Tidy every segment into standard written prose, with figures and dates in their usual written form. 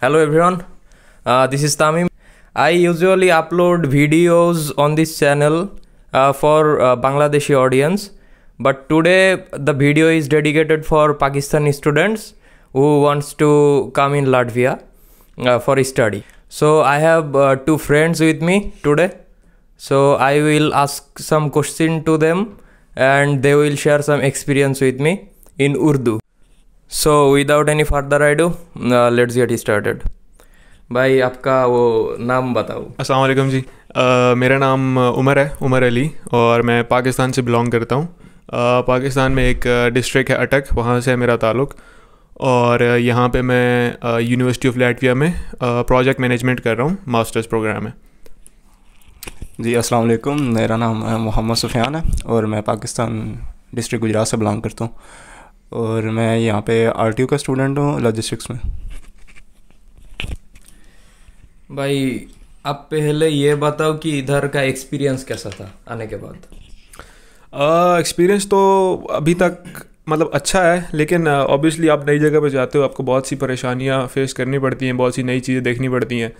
Hello everyone, this is Tamim. I usually upload videos on this channel for Bangladeshi audience, but today the video is dedicated for Pakistani students who wants to come in Latvia for study. So I have two friends with me today. So I will ask some question to them and they will share some experience with me in Urdu. So without any further ado, let's get started. भाई आपका वो नाम बताओ। अस्सलाम वालेकुम जी। मेरा नाम उमर है, उमर अली, और मैं पाकिस्तान से बिलोंग करता हूँ। पाकिस्तान में एक डिस्ट्रिक्ट है अटक, वहाँ से है मेरा ताल्लुक़। और यहाँ पे मैं यूनिवर्सिटी ऑफ लाटविया में प्रोजेक्ट मैनेजमेंट कर रहा हूँ, मास्टर्स प्रोग्राम में। जी अस्सलाम वालेकुम, मेरा नाम मोहम्मद सुफियान है और मैं पाकिस्तान डिस्ट्रिक्ट गुजरात से बिलोंग करता हूँ और मैं यहाँ पे आरटीयू का स्टूडेंट हूँ लॉजिस्टिक्स में। भाई आप पहले ये बताओ कि इधर का एक्सपीरियंस कैसा था आने के बाद। एक्सपीरियंस तो अभी तक मतलब अच्छा है, लेकिन ऑब्वियसली आप नई जगह पे जाते हो, आपको बहुत सी परेशानियाँ फेस करनी पड़ती हैं, बहुत सी नई चीज़ें देखनी पड़ती हैं।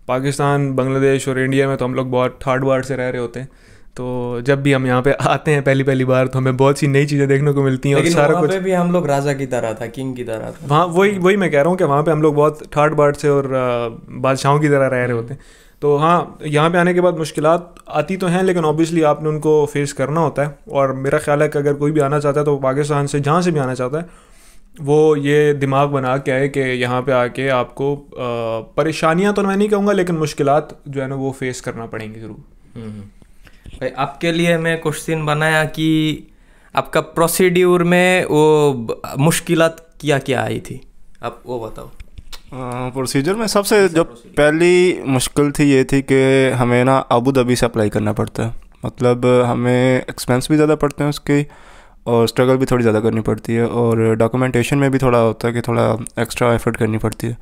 पाकिस्तान, बांग्लादेश और इंडिया में तो हम लोग बहुत ठाट बाट से रह रहे होते हैं, तो जब भी हम यहाँ पे आते हैं पहली बार तो हमें बहुत सी नई चीज़ें देखने को मिलती हैं। और सारा कुछ भी हम लोग राजा की तरह था, किंग की तरह था। वहाँ वही मैं कह रहा हूँ कि वहाँ पे हम लोग बहुत ठाट बाट से और बादशाहों की तरह रह रहे होते हैं। तो हाँ, यहाँ पे आने के बाद मुश्किलात आती तो हैं, लेकिन ऑब्वियसली आपने उनको फेस करना होता है। और मेरा ख्याल है कि अगर कोई भी आना चाहता है तो पाकिस्तान से जहाँ से भी आना चाहता है वो ये दिमाग बना के आए कि यहाँ पे आके आपको परेशानियाँ तो मैं नहीं कहूँगा, लेकिन मुश्किलात जो है ना वो फेस करना पड़ेंगी ज़रूर। भाई आपके लिए मैं क्वेश्चन बनाया कि आपका प्रोसीड्यूर में वो मुश्किलात क्या आई थी, आप वो बताओ। प्रोसीजर में सबसे जो पहली मुश्किल थी ये थी कि हमें ना अबू धाबी से अप्लाई करना पड़ता है। मतलब हमें एक्सपेंस भी ज़्यादा पड़ते हैं उसके और स्ट्रगल भी थोड़ी ज़्यादा करनी पड़ती है और डॉक्यूमेंटेशन में भी थोड़ा होता है कि थोड़ा एक्स्ट्रा एफर्ट करनी पड़ती है।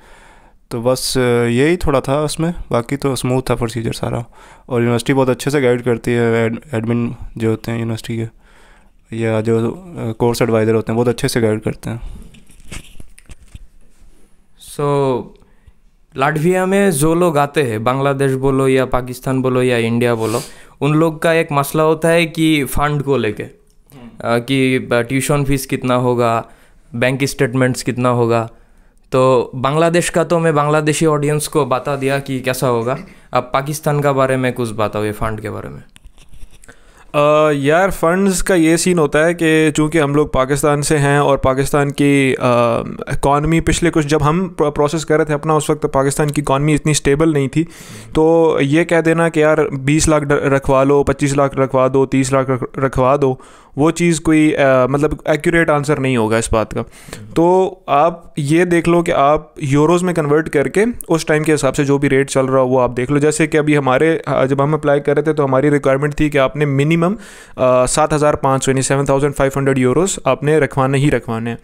तो बस यही थोड़ा था उसमें, बाकी तो स्मूथ था प्रोसीजर सारा। और यूनिवर्सिटी बहुत अच्छे से गाइड करती है, एडमिन जो होते हैं यूनिवर्सिटी के या जो कोर्स एडवाइज़र होते हैं बहुत अच्छे से गाइड करते हैं। सो लाटविया में जो लोग आते हैं, बांग्लादेश बोलो या पाकिस्तान बोलो या इंडिया बोलो, उन लोग का एक मसला होता है कि फ़ंड को लेके कि ट्यूशन फीस कितना होगा, बैंक स्टेटमेंट्स कितना होगा। तो बांग्लादेश का तो मैं बांग्लादेशी ऑडियंस को बता दिया कि कैसा होगा। अब पाकिस्तान का बारे में कुछ बताओ, ये फ़ंड के बारे में। यार फ़ंड्स का ये सीन होता है कि चूँकि हम लोग पाकिस्तान से हैं और पाकिस्तान की इकॉनमी पिछले कुछ जब हम प्रोसेस कर रहे थे अपना, उस वक्त पाकिस्तान की इकॉनमी इतनी स्टेबल नहीं थी। तो ये कह देना कि यार 20 लाख रखवा लो, 25 लाख रखवा दो, 30 लाख रखवा दो, वो चीज़ कोई मतलब एक्यूरेट आंसर नहीं होगा इस बात का। तो आप ये देख लो कि आप यूरोज़ में कन्वर्ट करके उस टाइम के हिसाब से जो भी रेट चल रहा हो वो आप देख लो। जैसे कि अभी हमारे जब हम अप्लाई कर रहे थे तो हमारी रिक्वायरमेंट थी कि आपने मिनिमम 7,500 यानी 7,500 यूरोज़ आपने रखवाने ही रखवाने हैं।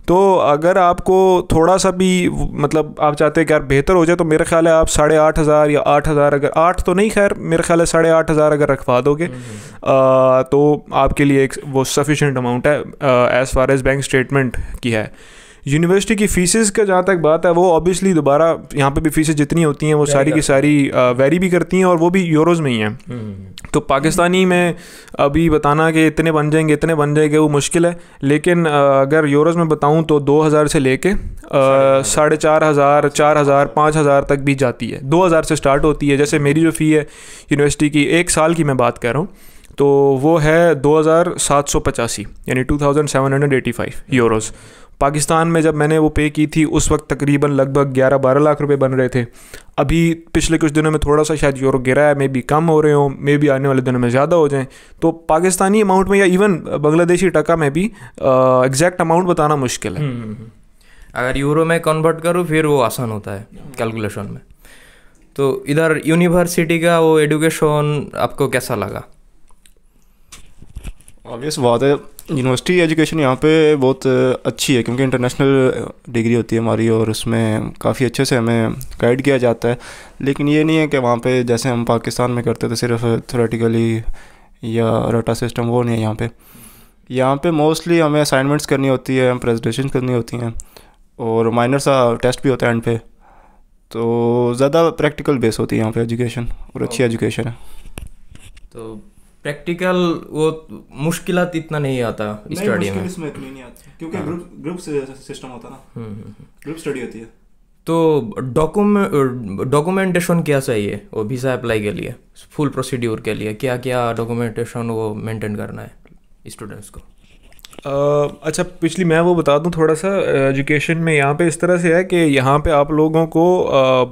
तो अगर आपको थोड़ा सा भी मतलब आप चाहते हैं कि यार बेहतर हो जाए, तो मेरा ख्याल है आप 8,500 या 8,000, अगर 8 तो नहीं, खैर मेरा ख्याल है 8,500 अगर रखवा दोगे तो आपके लिए वो सफिशेंट अमाउंट है as far as bank statement की है। यूनिवर्सिटी की फ़ीसेस का जहाँ तक बात है, वो ऑब्वियसली दोबारा यहाँ पे भी फ़ीसें जितनी होती हैं वो सारी की सारी वेरी भी करती हैं और वो भी यूरोज़ में ही हैं। तो पाकिस्तानी में अभी बताना कि इतने बन जाएंगे वो मुश्किल है, लेकिन अगर यूरोज़ में बताऊँ तो 2,000 से लेके 4,500, 4,000, 5,000 तक भी जाती है। 2,000 से स्टार्ट होती है। जैसे मेरी जो फ़ी है यूनिवर्सिटी की 1 साल की मैं बात कर रहा हूँ, तो वो है 2,785 यानी 2,785 यूरोज़। पाकिस्तान में जब मैंने वो पे की थी उस वक्त तकरीबन लगभग 11-12 लाख रुपए बन रहे थे। अभी पिछले कुछ दिनों में थोड़ा सा शायद यूरो गिरा है, मे बी कम हो रहे हो, मे बी आने वाले दिनों में ज़्यादा हो जाएं। तो पाकिस्तानी अमाउंट में या इवन बांग्लादेशी टका में भी एग्जैक्ट अमाउंट बताना मुश्किल है। अगर यूरो में कन्वर्ट करूँ फिर वो आसान होता है कैलकुलेशन में। तो इधर यूनिवर्सिटी का वो एजुकेशन आपको कैसा लगा? ऑब्वियस बात है, यूनिवर्सिटी एजुकेशन यहाँ पे बहुत अच्छी है क्योंकि इंटरनेशनल डिग्री होती है हमारी और उसमें काफ़ी अच्छे से हमें गाइड किया जाता है। लेकिन ये नहीं है कि वहाँ पे जैसे हम पाकिस्तान में करते थे सिर्फ थ्योरेटिकली या रटा सिस्टम, वो नहीं है यहाँ पे। यहाँ पे मोस्टली हमें असाइनमेंट्स करनी होती है, प्रेजेंटेशन करनी होती हैं और माइनर सा टेस्ट भी होता है एंड पे। तो ज़्यादा प्रैक्टिकल बेस होती है यहाँ पे एजुकेशन, और अच्छी एजुकेशन है। तो प्रैक्टिकल वो मुश्किलात इतना नहीं आता स्टडी में? इसमें इतनी नहीं आती क्योंकि ग्रुप सिस्टम होता है ना, ग्रुप स्टडी होती है। तो डॉक्यूमेंटेशन क्या चाहिए वो वीज़ा अप्लाई के लिए, फुल प्रोसीड्यूर के लिए क्या क्या डॉक्यूमेंटेशन वो मेंटेन करना है स्टूडेंट्स को? अच्छा, पिछली मैं वो बता दूं थोड़ा सा। एजुकेशन में यहाँ पे इस तरह से है कि यहाँ पे आप लोगों को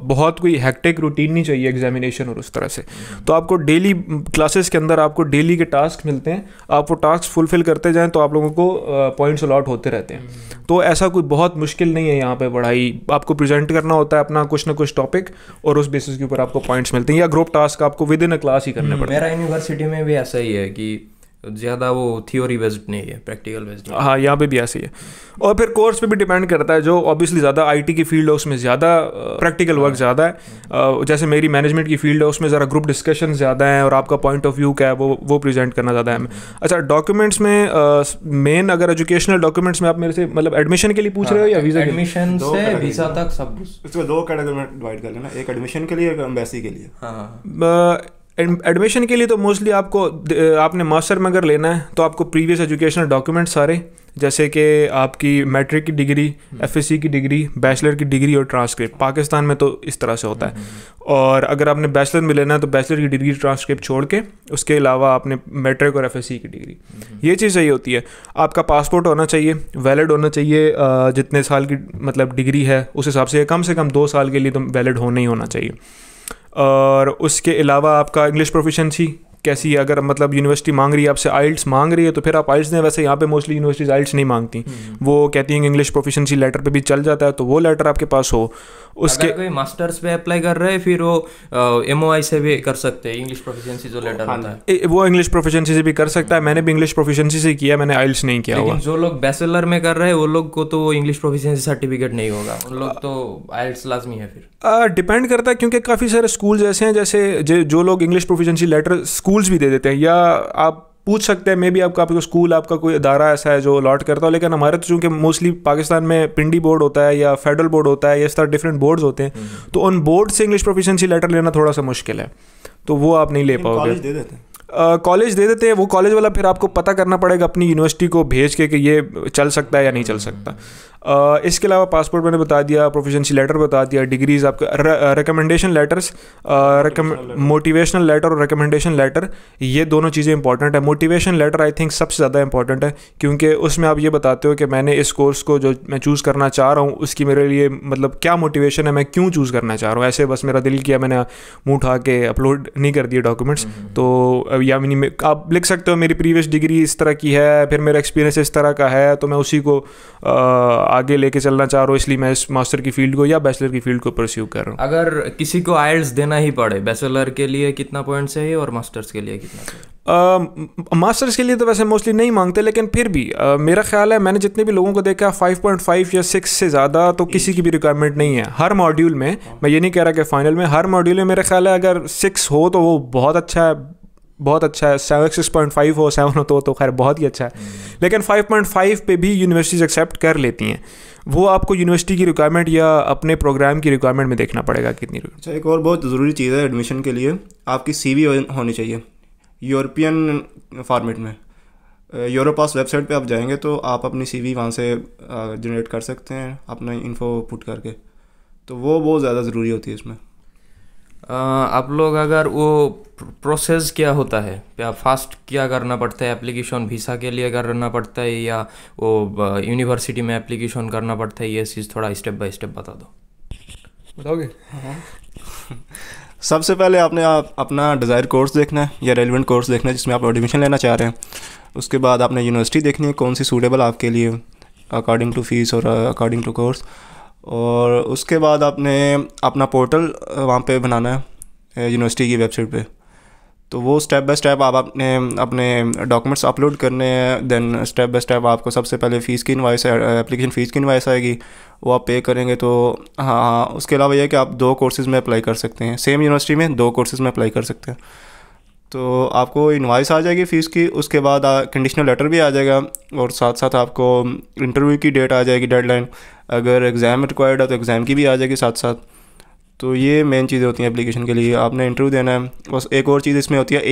बहुत कोई हेक्टिक रूटीन नहीं चाहिए एग्जामिनेशन और उस तरह से। तो आपको डेली क्लासेस के अंदर आपको डेली के टास्क मिलते हैं, आप वो टास्क फुलफ़िल करते जाएं तो आप लोगों को पॉइंट्स अलॉट होते रहते हैं। तो ऐसा कोई बहुत मुश्किल नहीं है यहाँ पे पढ़ाई। आपको प्रेजेंट करना होता है अपना कुछ ना कुछ टॉपिक, और उस बेसिस के ऊपर आपको पॉइंट्स मिलते हैं, या ग्रुप टास्क आपको विद इन अ क्लास ही करने पड़ते हैं। मेरा यूनिवर्सिटी में भी ऐसा ही है कि ज़्यादा वो थियोरी बेस्ड नहीं है, प्रैक्टिकल बेस्ड। हाँ, यहाँ पे भी ऐसे ही है। और फिर कोर्स पे भी डिपेंड करता है, जो ऑब्वियसली ज़्यादा आईटी की फील्ड है उसमें ज़्यादा प्रैक्टिकल वर्क ज़्यादा है। जैसे मेरी मैनेजमेंट की फील्ड है उसमें ज़रा ग्रुप डिस्कशन ज़्यादा है, और आपका पॉइंट ऑफ व्यू क्या है वो प्रेजेंट करना ज़्यादा है। अच्छा, डॉक्यूमेंट्स में मेन अगर एजुकेशनल डॉक्यूमेंट्स में आप मेरे से मतलब एडमिशन के लिए पूछ रहे हो या वीज़ा? एडमिशन से वीज़ा तक सब कुछ। इसको दो कैटेगरी में डिवाइड कर लेना, एक एडमिशन के लिए, एक एम्बेसी के लिए। हाँ, एडमिशन के लिए तो मोस्टली आपने मास्टर में अगर लेना है तो आपको प्रीवियस एजुकेशनल डॉक्यूमेंट सारे, जैसे कि आपकी मैट्रिक की डिग्री, एफएससी की डिग्री, बैचलर की डिग्री और ट्रांसक्रिप्ट। पाकिस्तान में तो इस तरह से होता है। और अगर आपने बैचलर में लेना है तो बैचलर की डिग्री ट्रांसक्रिप्ट छोड़ के उसके अलावा आपने मैट्रिक और एफएससी की डिग्री, ये चीज़ सही होती है। आपका पासपोर्ट होना चाहिए, वैलिड होना चाहिए, जितने साल की मतलब डिग्री है उस हिसाब से कम 2 साल के लिए तो वैलिड होना ही होना चाहिए। और उसके अलावा आपका इंग्लिश प्रोफिशेंसी कैसी है, अगर मतलब यूनिवर्सिटी मांग रही है आपसे, आइल्स मांग रही है तो फिर आप आइल्स दें। वैसे यहाँ पे मोस्टली यूनिवर्सिटीज़ आइल्स नहीं मांगती, वो कहती हैं कि इंग्लिश प्रोफिशेंसी लेटर पे भी चल जाता है, तो वो लेटर आपके पास हो। उसके अगर कोई मास्टर्स पे अप्लाई कर रहे हैं फिर वो एमओआई से भी कर सकते हैं, इंग्लिश प्रोफिशिएंसी जो लेटर होता है वो इंग्लिश प्रोफिशिएंसी से भी कर सकता है। मैंने भी इंग्लिश प्रोफिशिएंसी से किया, मैंने आइल्स नहीं किया हुआ। लेकिन जो लोग बैचलर में कर रहे हैं वो लोग को तो इंग्लिश प्रोफिशिएंसी सर्टिफिकेट नहीं होगा, उन लोग तो आइल्स लाजमी है। फिर डिपेंड करता है, क्योंकि काफ़ी सारे स्कूल्स ऐसे हैं जैसे जो लोग इंग्लिश प्रोफिशिएंसी लेटर स्कूल्स भी दे देते हैं, या आप पूछ सकते हैं मे बी आपका स्कूल, आपका कोई अदारा ऐसा है जो अलॉट करता हो। लेकिन हमारे तो चूँकि मोस्टली पाकिस्तान में पिंडी बोर्ड होता है या फेडरल बोर्ड होता है, या इस तरह डिफरेंट बोर्ड्स होते हैं, तो उन बोर्ड से इंग्लिश प्रोफिशिएंसी लेटर लेना थोड़ा सा मुश्किल है, तो वो आप नहीं ले पाओगे। कॉलेज दे देते हैं, वो कॉलेज वाला फिर आपको पता करना पड़ेगा अपनी यूनिवर्सिटी को भेज के कि ये चल सकता है या नहीं चल सकता। इसके अलावा पासपोर्ट मैंने बता दिया, प्रोफिशिएंसी लेटर बता दिया, डिग्रीज आपका, रिकमेंडेशन लेटर्स, मोटिवेशनल लेटर और रिकमेंडेशन लेटर, ये दोनों चीज़ें इंपॉर्टेंट है। मोटिवेशन लेटर आई थिंक सबसे ज़्यादा इंपॉर्टेंट है, क्योंकि उसमें आप ये बताते हो कि मैंने इस कोर्स को जो मैं चूज़ करना चाह रहा हूँ उसकी मेरे लिए मतलब क्या मोटिवेशन है, मैं क्यों चूज़ करना चाह रहा हूँ। ऐसे बस मेरा दिल किया, मैंने मुँह उठा के अपलोड नहीं कर दिए डॉक्यूमेंट्स। तो या आप लिख सकते हो मेरी प्रीवियस डिग्री इस तरह की है, फिर मेरा एक्सपीरियंस इस तरह का है, तो मैं उसी को आगे लेके चलना चाह रहा हूँ, इसलिए मैं इस मास्टर की फील्ड को या बैचलर की फील्ड को परस्यू कर रहा हूँ। अगर किसी को आइल्स देना ही पड़े, बैचलर के लिए कितना पॉइंट चाहिए और मास्टर्स के लिए कितना चाहिए? मास्टर्स के लिए तो वैसे मोस्टली नहीं मांगते, लेकिन फिर भी मेरा ख्याल है मैंने जितने भी लोगों को देखा 5.5 या 6 से ज़्यादा तो किसी की भी रिक्वायरमेंट नहीं है हर मॉड्यूल में। मैं ये नहीं कह रहा कि फाइनल में, हर मॉड्यूल में मेरा ख्याल है अगर 6 हो तो वो बहुत अच्छा है, बहुत अच्छा है। 6.5 हो, 7 हो तो खैर बहुत ही अच्छा है। लेकिन 5.5 पे भी यूनिवर्सिटीज़ एक्सेप्ट कर लेती हैं। वो आपको यूनिवर्सिटी की रिक्वायरमेंट या अपने प्रोग्राम की रिक्वायरमेंट में देखना पड़ेगा कितनी। अच्छा, एक और बहुत ज़रूरी चीज़ है एडमिशन के लिए, आपकी CV होनी चाहिए यूरोपियन फॉर्मेट में। यूरोपास वेबसाइट पे आप जाएंगे तो आप अपनी CV वहाँ से जनरेट कर सकते हैं, अपना इन्फो पुट करके, तो वो बहुत ज़्यादा ज़रूरी होती है इसमें। आप लोग अगर वो प्रोसेस क्या होता है, क्या फास्ट क्या करना पड़ता है, एप्लीकेशन वीज़ा के लिए करना पड़ता है या वो यूनिवर्सिटी में एप्लीकेशन करना पड़ता है, ये चीज़ थोड़ा स्टेप बाय स्टेप बता दो। बताओगे? सबसे पहले आपने अपना डिज़ायर कोर्स देखना है या रेलिवेंट कोर्स देखना है जिसमें आप एडमिशन लेना चाह रहे हैं। उसके बाद आपने यूनिवर्सिटी देखनी है कौन सी सूटेबल आपके लिए अकॉर्डिंग टू फीस और अकॉर्डिंग टू कोर्स। और उसके बाद आपने अपना पोर्टल वहाँ पे बनाना है यूनिवर्सिटी की वेबसाइट पे। तो वो स्टेप बाय स्टेप आप अपने डॉक्यूमेंट्स अपलोड करने हैं। देन स्टेप बाय स्टेप आपको सबसे पहले फ़ीस की इनवाइस, एप्लीकेशन फ़ीस की इनवाइस आएगी, वो आप पे करेंगे। तो हाँ, उसके अलावा यह कि आप 2 कोर्सेज़ में अप्लाई कर सकते हैं, सेम यूनिवर्सिटी में 2 कोर्सेज़ में अप्लाई कर सकते हैं। तो आपको इनवाइस आ जाएगी फ़ीस की, उसके बाद कंडीशनल लेटर भी आ जाएगा और साथ साथ आपको इंटरव्यू की डेट आ जाएगी, डेडलाइन। अगर एग्ज़ाम रिक्वायर्ड है तो एग्ज़ाम की भी आ जाएगी साथ साथ। तो ये मेन चीज़ें होती हैं एप्लीकेशन के लिए। आपने इंटरव्यू देना है, बस एक और चीज़ इसमें होती है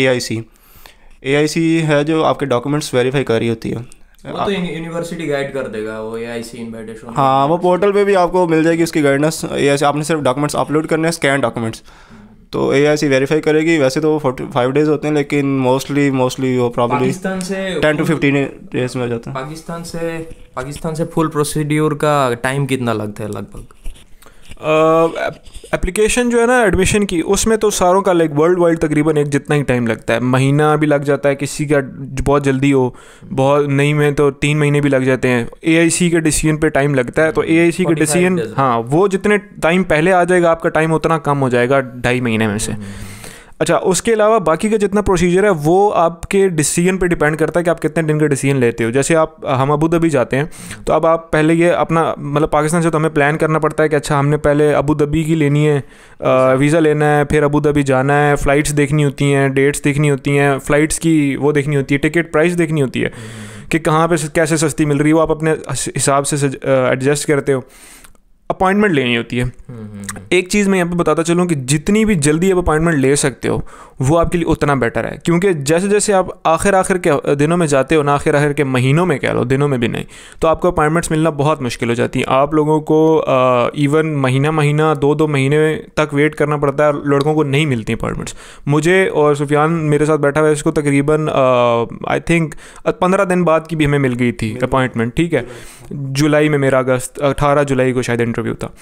AIC है जो आपके डॉक्यूमेंट्स वेरीफाई कर रही होती है। वो तो यूनिवर्सिटी गाइड कर देगा, वो AIC इनविटेशन। हाँ, वो पोर्टल पे भी आपको मिल जाएगी उसकी गाइडेंस। AIC आपने सिर्फ डॉक्यूमेंट्स अपलोड करने हैं, स्कैन डॉक्यूमेंट्स, तो AIC वेरीफाई करेगी। वैसे तो 45 डेज़ होते हैं, लेकिन मोस्टली वो प्रॉब्लली पाकिस्तान से 10 to 15 डेज में हो जाता है। पाकिस्तान से फुल प्रोसीड्यूर का टाइम कितना लगता है लगभग? एप्लीकेशन जो है ना एडमिशन की, उसमें तो सारों का लाइक वर्ल्ड वाइड तकरीबन एक जितना ही टाइम लगता है। महीना भी लग जाता है, किसी का बहुत जल्दी हो, बहुत नहीं में तो 3 महीने भी लग जाते हैं। AIC के डिसीजन पे टाइम लगता है, तो AIC के डिसीजन, हाँ, वो जितने टाइम पहले आ जाएगा आपका टाइम उतना कम हो जाएगा 2.5 महीने में से। अच्छा, उसके अलावा बाकी का जितना प्रोसीजर है वो आपके डिसीजन पे डिपेंड करता है कि आप कितने दिन का डिसीजन लेते हो। जैसे हम अबू धाबी जाते हैं, तो अब आप पहले ये अपना मतलब पाकिस्तान से तो हमें प्लान करना पड़ता है कि अच्छा हमने पहले अबू धाबी की लेनी है, वीज़ा लेना है, फिर अबू धाबी जाना है, फ़्लाइट्स देखनी होती हैं, डेट्स देखनी होती हैं, फ़्लाइट्स की वो देखनी होती है, टिकट प्राइस देखनी होती है कि कहाँ पे कैसे सस्ती मिल रही है, वो आप अपने हिसाब से एडजस्ट करते हो। अपॉइंटमेंट लेनी होती है। एक चीज़ मैं यहाँ पे बताता चलूँ कि जितनी भी जल्दी आप अपॉइंटमेंट ले सकते हो वो आपके लिए उतना बेटर है, क्योंकि जैसे जैसे आप आखिर के दिनों में जाते हो ना, आखिर के महीनों में कह लो, दिनों में भी नहीं, तो आपको अपॉइंटमेंट्स मिलना बहुत मुश्किल हो जाती है। आप लोगों को इवन महीना 2 महीने तक वेट करना पड़ता है, लड़कों को नहीं मिलती अपॉइंटमेंट्स। मुझे और सुफियान मेरे साथ बैठा हुआ है, इसको तकरीबन आई थिंक 15 दिन बाद की भी हमें मिल गई थी अपॉइंटमेंट। ठीक है, जुलाई में, मेरा अगस्त 18 जुलाई को शायद इंटरव्यू था।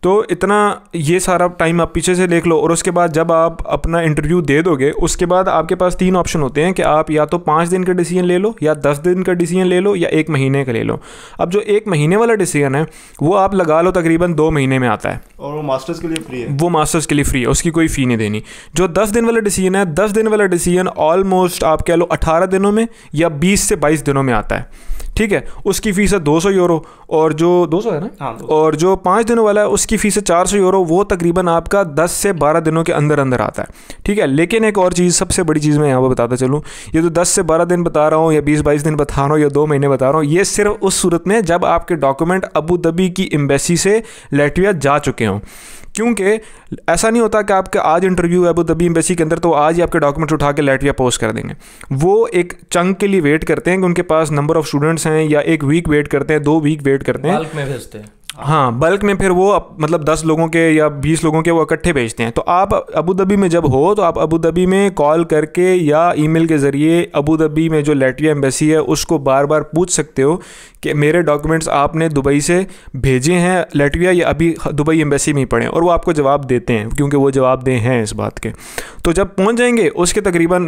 तो इतना ये सारा टाइम आप पीछे से देख लो, और उसके बाद जब आप अपना इंटरव्यू दे दोगे, उसके बाद आपके पास 3 ऑप्शन होते हैं कि आप या तो 5 दिन का डिसीजन ले लो, या 10 दिन का डिसीजन ले लो, या 1 महीने का ले लो। अब जो 1 महीने वाला डिसीजन है वो आप लगा लो तकरीबन 2 महीने में आता है, और वो मास्टर्स के लिए फ्री है। वो मास्टर्स के लिए फ्री है, उसकी कोई फ़ी नहीं देनी। जो 10 दिन वाला डिसीजन है, 10 दिन वाला डिसीजन ऑलमोस्ट आप कह लो 18 दिनों में या 20 से 22 दिनों में आता है। ठीक है, उसकी फ़ीस है 200 यूरो, और जो 200 है ना, हाँ, और जो 5 दिनों वाला है उसकी फ़ीस है 400 यूरो। वो तकरीबन आपका 10 से 12 दिनों के अंदर अंदर आता है। ठीक है, लेकिन एक और चीज़, सबसे बड़ी चीज़ मैं यहाँ पर बताता चलूँ, ये तो 10 से 12 दिन बता रहा हूँ, या 20-22 दिन बता रहा हूँ, या 2 महीने बता रहा हूँ, ये सिर्फ उस सूरत में जब आपके डॉक्यूमेंट अबू धाबी की एम्बेसी से लाटविया जा चुके हों। क्योंकि ऐसा नहीं होता कि आपका आज इंटरव्यू है अबू धाबी एम्बेसी के अंदर तो आज ही आपके डॉक्यूमेंट्स उठा के लाटविया पोस्ट कर देंगे। वो एक चंक के लिए वेट करते हैं कि उनके पास नंबर ऑफ़ स्टूडेंट्स हैं, या 1 वीक वेट करते हैं, 2 वीक वेट करते हैं, बल्क में भेजते हैं। हाँ, बल्क में फिर वो मतलब 10 लोगों के या 20 लोगों के वो इकट्ठे भेजते हैं। तो आप अबू धाबी में जब हो तो आप अबू धाबी में कॉल करके या ईमेल के ज़रिए अबू धाबी में जो लाटविया एम्बेसी है उसको बार बार पूछ सकते हो कि मेरे डॉक्यूमेंट्स आपने दुबई से भेजे हैं लाटविया, या अभी दुबई एम्बेसी में ही पड़े हैं, और वो आपको जवाब देते हैं, क्योंकि वो जवाब दे हैं इस बात के। तो जब पहुंच जाएंगे उसके तकरीबन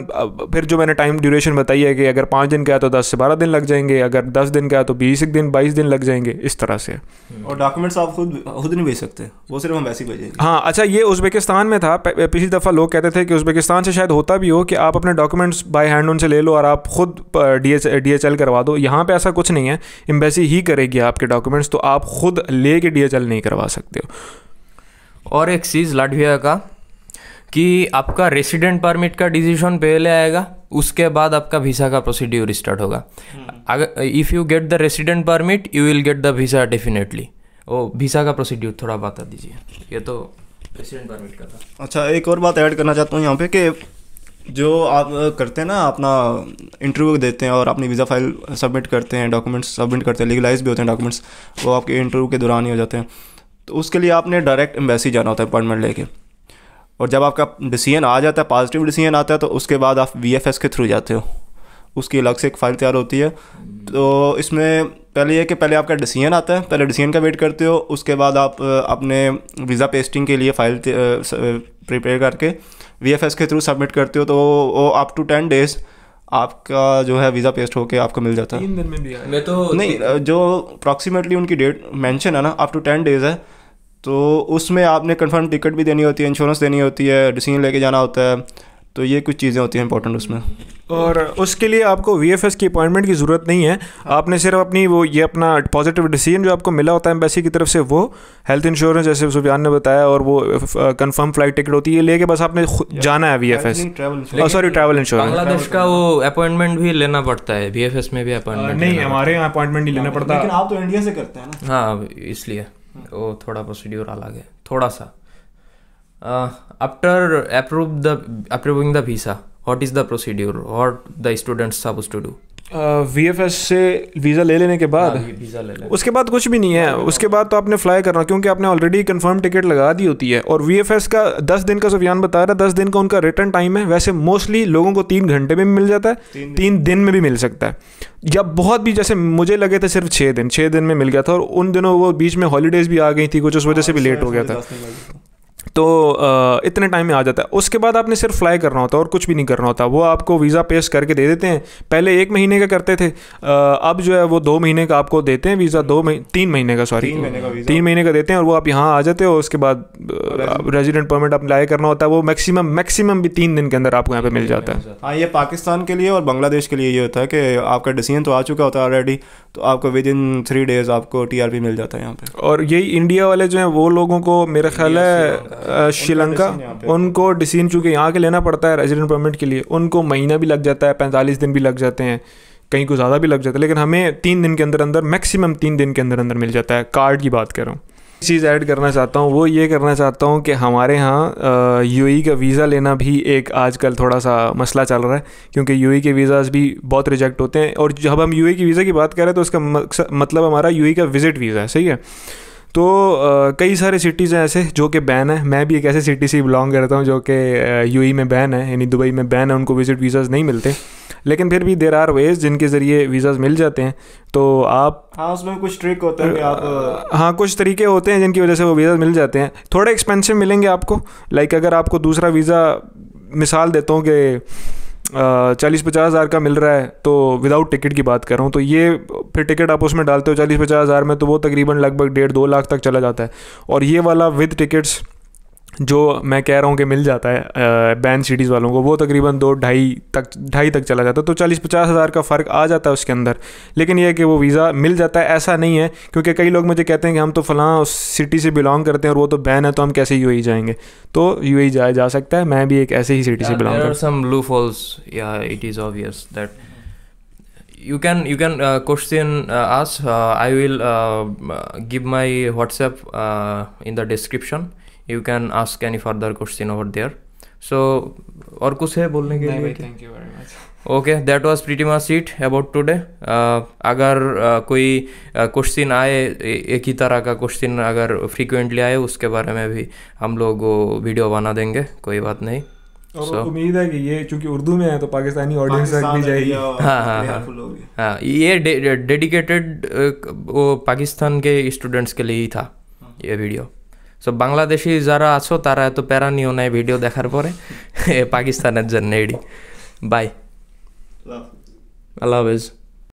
फिर जो मैंने टाइम ड्यूरेशन बताई है कि अगर 5 दिन का है तो 10 से 12 दिन लग जाएंगे, अगर 10 दिन का है तो 20 दिन 22 दिन लग जाएंगे, इस तरह से। और डॉक्यूमेंट्स आप खुद नहीं भेज सकते, वो सिर्फ एम्बेसी भेजेंगे। हाँ, अच्छा, ये उज़्बेकिस्तान में था। पिछली दफ़ा लोग कहते थे कि उज़्बेकिस्तान से शायद होता भी हो कि आप अपने डॉक्यूमेंट्स बाय हैंड उनसे ले लो और आप खुद DHL करवा दो। यहाँ पे ऐसा कुछ नहीं है, एम्बेसी ही करेगी आपके डॉक्यूमेंट्स, तो आप खुद ले के DHL नहीं करवा सकते हो। और एक चीज़ लाटविया का कि आपका रेसिडेंट परमिट का डिसीजन पहले आएगा, उसके बाद आपका वीज़ा का प्रोसीड्यूर स्टार्ट होगा। अगर if you get the resident permit you will get the visa definitely. ओ, वीज़ा का प्रोसीड्यूर थोड़ा बता दीजिए, ये तो रेसिडेंट परमिट का था। अच्छा, एक और बात ऐड करना चाहता हूँ यहाँ पे कि जो आप करते हैं ना, अपना इंटरव्यू देते हैं और अपनी वीज़ा फाइल सबमिट करते हैं, डॉक्यूमेंट्स सबमिट करते हैं, लीगलाइज भी होते हैं डॉक्यूमेंट्स, वो आपके इंटरव्यू के दौरान ही हो जाते हैं। तो उसके लिए आपने डायरेक्ट एम्बेसी जाना होता है अपॉइंटमेंट लेके, और जब आपका डिसीजन आ जाता है, पॉजिटिव डिसीजन आता है, तो उसके बाद आप VFS के थ्रू जाते हो, उसकी अलग से एक फ़ाइल तैयार होती है। तो इसमें पहले ये कि पहले आपका डिसीजन आता है, पहले डिसीजन का वेट करते हो, उसके बाद आप अपने वीज़ा पेस्टिंग के लिए फ़ाइल प्रिपेयर करके VFS के थ्रू सबमिट करते हो। तो वो अप टू 10 डेज़ आपका जो है वीज़ा पेस्ट होके आपको मिल जाता है। 3 दिन में भी मैं तो नहीं, जो अप्रॉक्सीमेटली उनकी डेट मेंशन है ना, अप टू 10 डेज़ है, तो उसमें आपने कंफर्म टिकट भी देनी होती है, इंश्योरेंस देनी होती है, डिसीजन लेके जाना होता है, तो ये कुछ चीज़ें होती हैं इंपॉर्टेंट उसमें। और उसके लिए आपको VFS की अपॉइंटमेंट की ज़रूरत नहीं है। आपने सिर्फ अपनी वो ये अपना पॉजिटिव डिसीजन जो आपको मिला होता है एम्बेसी की तरफ से, वो हेल्थ इंश्योरेंस जैसे सुफियान ने बताया, और वो कंफर्म फ्लाइट टिकट होती है, लेके बस आपने जाना है VFS, sorry travel insurance. Bangladesh का वो अपॉइंटमेंट भी लेना पड़ता है, VFS में भी अपॉइंटमेंट नहीं, हमारे यहाँ अपॉइंटमेंट नहीं लेना पड़ता। लेकिन आप तो इंडिया से करते हैं ना। हाँ, इसलिए वो थोड़ा प्रोसीड्यूर अलग है थोड़ा सा। After approving the visa, what is the procedure? What the students supposed to do? VFS से वीज़ा ले लेने के बाद वीज़ा ले लें, उसके बाद कुछ भी नहीं है। उसके बाद तो आपने फ्लाई करना, क्योंकि आपने ऑलरेडी कंफर्म टिकट लगा दी होती है। और VFS का 10 दिन का सुफियान बता रहा है, 10 दिन का उनका रिटर्न टाइम है। वैसे मोस्टली लोगों को 3 घंटे में भी मिल जाता है, 3 दिन में भी मिल सकता है, या बहुत भी, जैसे मुझे लगे थे सिर्फ 6 दिन में मिल गया था। और उन दिनों वो बीच में हॉलीडेज़ भी आ गई थी कुछ, उस वजह से भी लेट हो गया था। तो इतने टाइम में आ जाता है। उसके बाद आपने सिर्फ फ्लाई करना होता है और कुछ भी नहीं करना होता। वो आपको वीज़ा पेश करके दे देते हैं। पहले 1 महीने का करते थे, अब जो है वो 2 महीने का आपको देते हैं वीज़ा। 3 महीने का, सॉरी 3 महीने का देते हैं। और वो आप यहाँ आ जाते हो। उसके बाद रेजिडेंट परमिट अप्लाई करना होता है। वो मैक्सिमम भी 3 दिन के अंदर आपको यहाँ पे मिल जाता है। हाँ, ये पाकिस्तान के लिए और बांग्लादेश के लिए ये होता है कि आपका डिसीजन तो आ चुका होता है ऑलरेडी, तो आपको विद इन 3 डेज़ आपको TRP मिल जाता है यहाँ पे। और यही इंडिया वाले जो हैं वो लोगों को मेरा ख्याल है श्रीलंका, उनको डिसीजन चूँकि यहाँ के लेना पड़ता है रेजिडेंट परमिट के लिए, उनको महीना भी लग जाता है, 45 दिन भी लग जाते हैं, कहीं को ज़्यादा भी लग जाता है। लेकिन हमें 3 दिन के अंदर मैक्सिमम 3 दिन के अंदर मिल जाता है। कार्ड की बात कर रहा हूँ। चीज़ ऐड करना चाहता हूँ, वो ये करना चाहता हूँ कि हमारे यहाँ UAE का वीज़ा लेना भी एक आजकल थोड़ा सा मसला चल रहा है, क्योंकि UAE के वीज़ाज़ भी बहुत रिजेक्ट होते हैं। और जब हम UAE की वीज़ा की बात करें तो उसका मतलब हमारा UAE का विज़िट वीज़ा है, सही है। तो कई सारे सिटीज़ हैं ऐसे जो कि बैन है। मैं भी एक ऐसे सिटी से बिलोंग करता हूँ जो कि UAE में बैन है, यानी दुबई में बैन है, उनको विज़िट वीज़ाज़ नहीं मिलते। लेकिन फिर भी देर आर वेज़ जिनके ज़रिए वीज़ाज़ मिल जाते हैं। तो आप, हाँ, उसमें कुछ ट्रिक होता है कि आप, हाँ, कुछ तरीके होते हैं जिनकी वजह से वो वीज़ा मिल जाते हैं। थोड़े एक्सपेंसिव मिलेंगे आपको। लाइक अगर आपको दूसरा वीज़ा, मिसाल देता हूँ कि 40-50 हज़ार का मिल रहा है, तो विदाउट टिकट की बात कर रहा हूँ, तो ये फिर टिकट आप उसमें डालते हो 40-50 हज़ार में, तो वो तकरीबन लगभग 1.5-2 लाख तक चला जाता है। और ये वाला विद टिकट्स जो मैं कह रहा हूँ कि मिल जाता है बैन सिटीज़ वालों को, वो तकरीबन 2-2.5 तक चला जाता है। तो 40-50 हज़ार का फ़र्क आ जाता है उसके अंदर। लेकिन यह है कि वो वीज़ा मिल जाता है, ऐसा नहीं है। क्योंकि कई लोग मुझे कहते हैं कि हम तो फ़लाँ उस सिटी से बिलोंग करते हैं और वो तो बैन है, तो हम कैसे UAE जाएंगे। तो UAE जाया जा सकता है। मैं भी एक ऐसे ही सिटी से बिलोंग करता हूँ। some loopholes. Yeah, it is obvious that you can question us. I will give my WhatsApp in the description. You can ask any further question over there. So, और कुछ है बोलने के लिए? Thank you very much. Okay, that was pretty much it about today. अगर कोई question आए, एक ही तरह का क्वेश्चन अगर फ्रीक्वेंटली आए, उसके बारे में भी हम लोग वीडियो बना देंगे, कोई बात नहीं। और उम्मीद है कि ये चूंकि उर्दू में है तो पाकिस्तानी ऑडियंस तक भी जाएगी। हाँ, ये डेडिकेटेड वो पाकिस्तान के स्टूडेंट्स के लिए ही था ये वीडियो। সো বাংলাদেশি যারা আছো তারা এত প্যারা নিও না ভিডিও দেখার পরে, পাকিস্তানের জন্য এডি। বাই, আল্লাহ হাফেজ।